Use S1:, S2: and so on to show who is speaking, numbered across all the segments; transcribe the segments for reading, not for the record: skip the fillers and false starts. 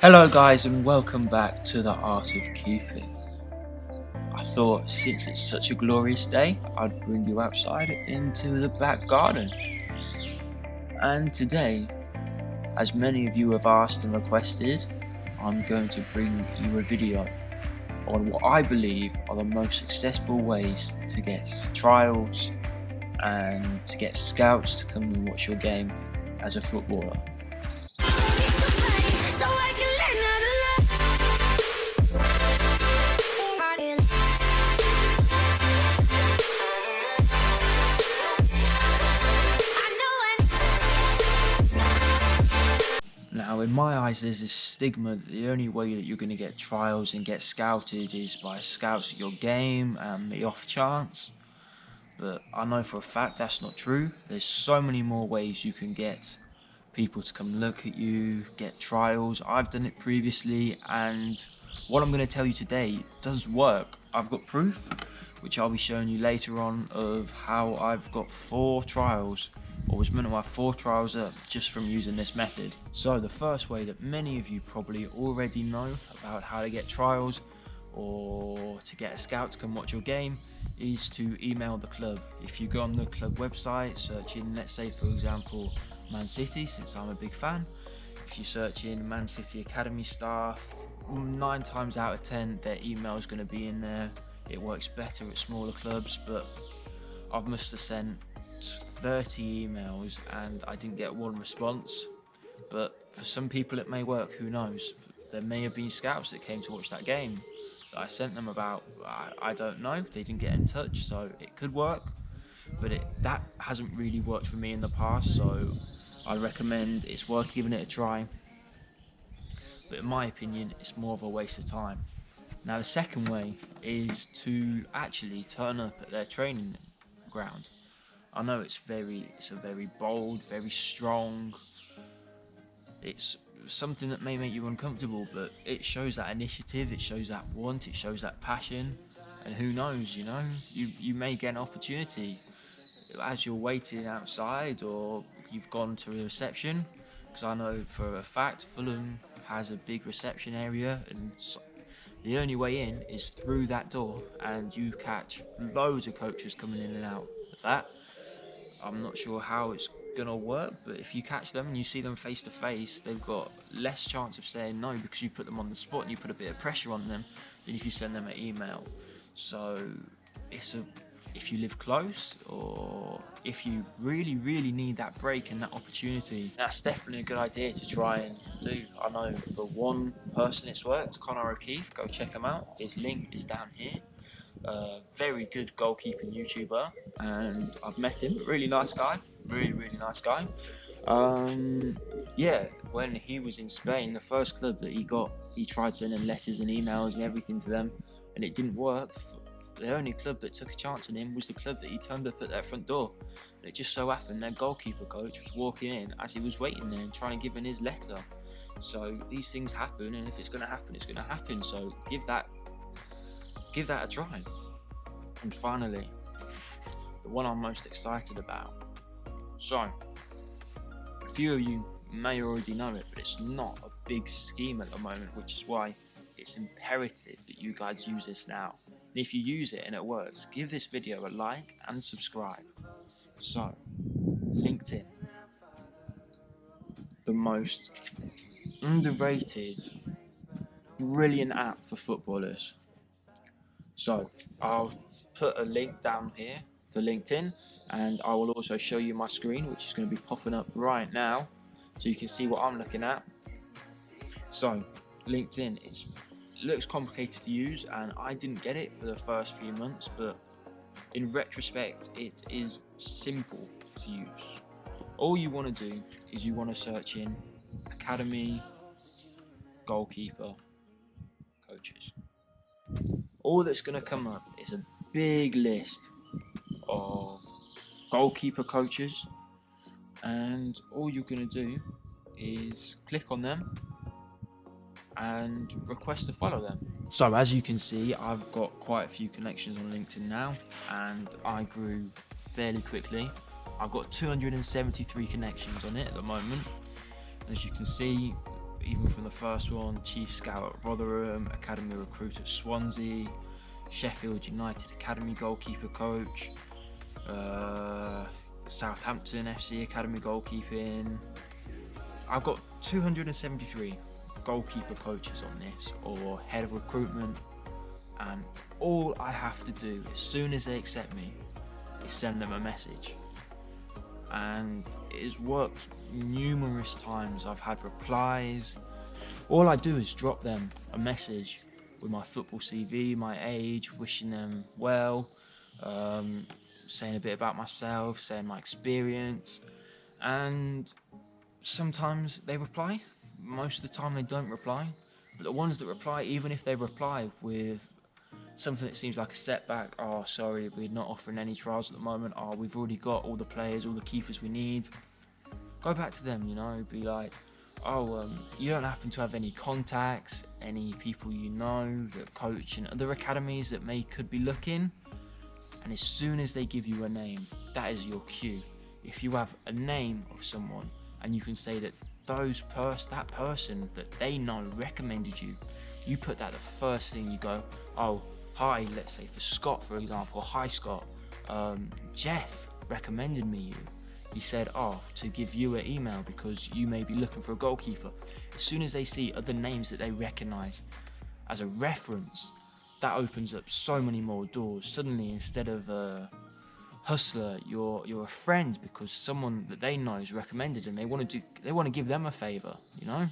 S1: Hello guys and welcome back to the Art of Keeping. I thought since it's such a glorious day, I'd bring you outside into the back garden. And today, as many of you have asked and requested, I'm going to bring you a video on what I believe are the most successful ways to get trials and to get scouts to come and watch your game as a footballer. Now, in my eyes, there's this stigma that the only way that you're going to get trials and get scouted is by scouts at your game and the off chance. But I know for a fact that's not true. There's so many more ways you can get people to come look at you, get trials. I've done it previously, and what I'm going to tell you today does work. I've got proof, which I'll be showing you later on, of how I've got 4 trials, or was meant to have 4 trials up just from using this method. So the first way that many of you probably already know about how to get trials or to get a scout to come watch your game is to email the club. If you go on the club website, search in, let's say for example, Man City, since I'm a big fan. If you search in Man City Academy staff, 9 times out of 10 their email is going to be in there. It works better at smaller clubs, but I must have sent 30 emails and I didn't get one response. But for some people it may work, who knows. There may have been scouts that came to watch that game that I sent them about. I don't know, they didn't get in touch, so it could work, but that hasn't really worked for me in the past, so I recommend it's worth giving it a try. But in my opinion, it's more of a waste of time. Now the second way is to actually turn up at their training ground. I know it's a very bold, very strong, it's something that may make you uncomfortable, but it shows that initiative, it shows that want, it shows that passion, and who knows, you may get an opportunity as you're waiting outside, or you've gone to a reception, because I know for a fact Fulham has a big reception area, and the only way in is through that door, and you catch loads of coaches coming in and out of that. I'm not sure how it's gonna work, but if you catch them and you see them face to face, they've got less chance of saying no because you put them on the spot and you put a bit of pressure on them than if you send them an email. So if you live close, or if you really need that break and that opportunity, that's definitely a good idea to try and do. I know for one person it's worked, Connor O'Keefe, go check him out, his link is down here. Very good goalkeeping YouTuber, and I've met him, really nice guy, really nice guy. Yeah, when he was in Spain, the first club that he got, he tried sending letters and emails and everything to them, and it didn't work. The only club that took a chance on him was the club that he turned up at their front door. And it just so happened their goalkeeper coach was walking in as he was waiting there and trying to give him his letter. So these things happen, and if it's going to happen, it's going to happen. So give that a try. And finally, the one I'm most excited about. So, a few of you may already know it, but it's not a big scheme at the moment, which is why it's imperative that you guys use this now. And if you use it and it works, give this video a like and subscribe. So, LinkedIn, the most underrated, brilliant app for footballers. So I'll put a link down here to LinkedIn, and I will also show you my screen, which is going to be popping up right now, so you can see what I'm looking at. So LinkedIn, it looks complicated to use, and I didn't get it for the first few months, but in retrospect it is simple to use. All you want to do is you want to search in academy, goalkeeper, coaches. All that's going to come up is a big list of goalkeeper coaches, and all you're going to do is click on them and request to follow them. So as you can see, I've got quite a few connections on LinkedIn now, and I grew fairly quickly. I've got 273 connections on it at the moment. As you can see, even from the first one, Chief Scout at Rotherham, Academy Recruit at Swansea, Sheffield United Academy goalkeeper coach, Southampton FC Academy goalkeeping. I've got 273 goalkeeper coaches on this, or head of recruitment, and all I have to do as soon as they accept me is send them a message. And it has worked numerous times. I've had replies. All I do is drop them a message with my football CV, my age, wishing them well, saying a bit about myself, saying my experience, and sometimes they reply. Most of the time they don't reply, but the ones that reply, even if they reply with something that seems like a setback, oh sorry, we're not offering any trials at the moment, oh we've already got all the players, all the keepers we need, go back to them, you know, be like, oh you don't happen to have any contacts, any people you know that coach in other academies that could be looking? And as soon as they give you a name, that is your cue. If you have a name of someone and you can say that that person that they know recommended you, you put that the first thing. You go, oh hi, let's say for Scott for example, hi Scott, Jeff recommended me you. He said, oh, to give you an email because you may be looking for a goalkeeper. As soon as they see other names that they recognise as a reference, that opens up so many more doors. Suddenly, instead of a hustler, you're a friend because someone that they know is recommended, and they want to give them a favour, you know.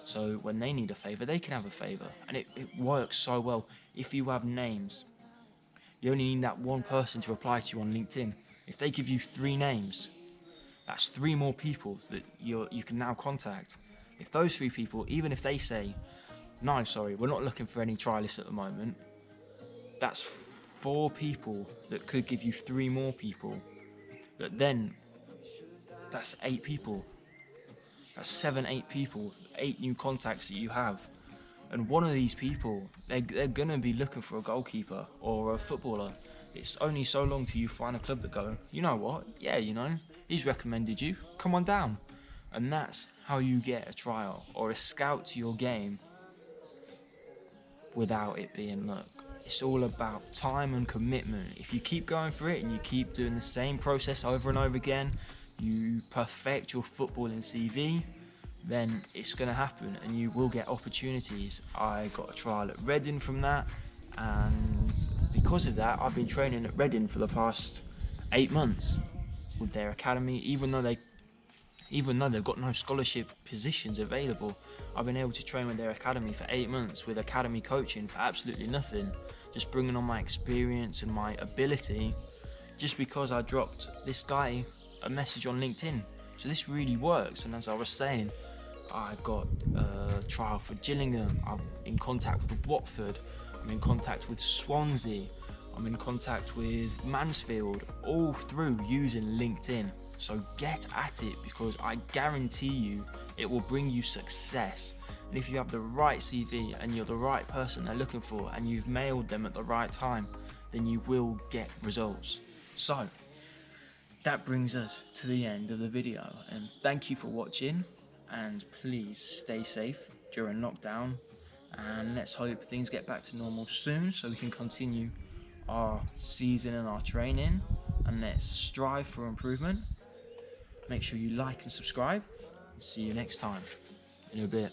S1: So when they need a favour, they can have a favour, and it works so well. If you have names, you only need that one person to reply to you on LinkedIn. If they give you 3 names, that's 3 more people that you can now contact. If those 3 people, even if they say, no, sorry, we're not looking for any trialists at the moment, that's 4 people that could give you 3 more people. But then, that's 8 people. That's 7, 8 people, 8 new contacts that you have. And one of these people, they're going to be looking for a goalkeeper or a footballer. It's only so long till you find a club that go, you know what, yeah, you know, he's recommended you, come on down. And that's how you get a trial or a scout to your game without it being luck. It's all about time and commitment. If you keep going for it and you keep doing the same process over and over again, you perfect your footballing CV, then it's going to happen and you will get opportunities. I got a trial at Reading from that, and because of that I've been training at Reading for the past 8 months with their academy. Even though they've got no scholarship positions available, I've been able to train with their academy for 8 months with academy coaching for absolutely nothing, just bringing on my experience and my ability, just because I dropped this guy a message on LinkedIn. So this really works. And as I was saying, I got a trial for Gillingham, I'm in contact with Watford, I'm in contact with Swansea, I'm in contact with Mansfield, all through using LinkedIn. So get at it, because I guarantee you it will bring you success. And if you have the right CV and you're the right person they're looking for and you've mailed them at the right time, then you will get results. So that brings us to the end of the video, and thank you for watching, and please stay safe during lockdown, and let's hope things get back to normal soon so we can continue our season and our training, and let's strive for improvement. Make sure you like and subscribe, and see you next time in a bit.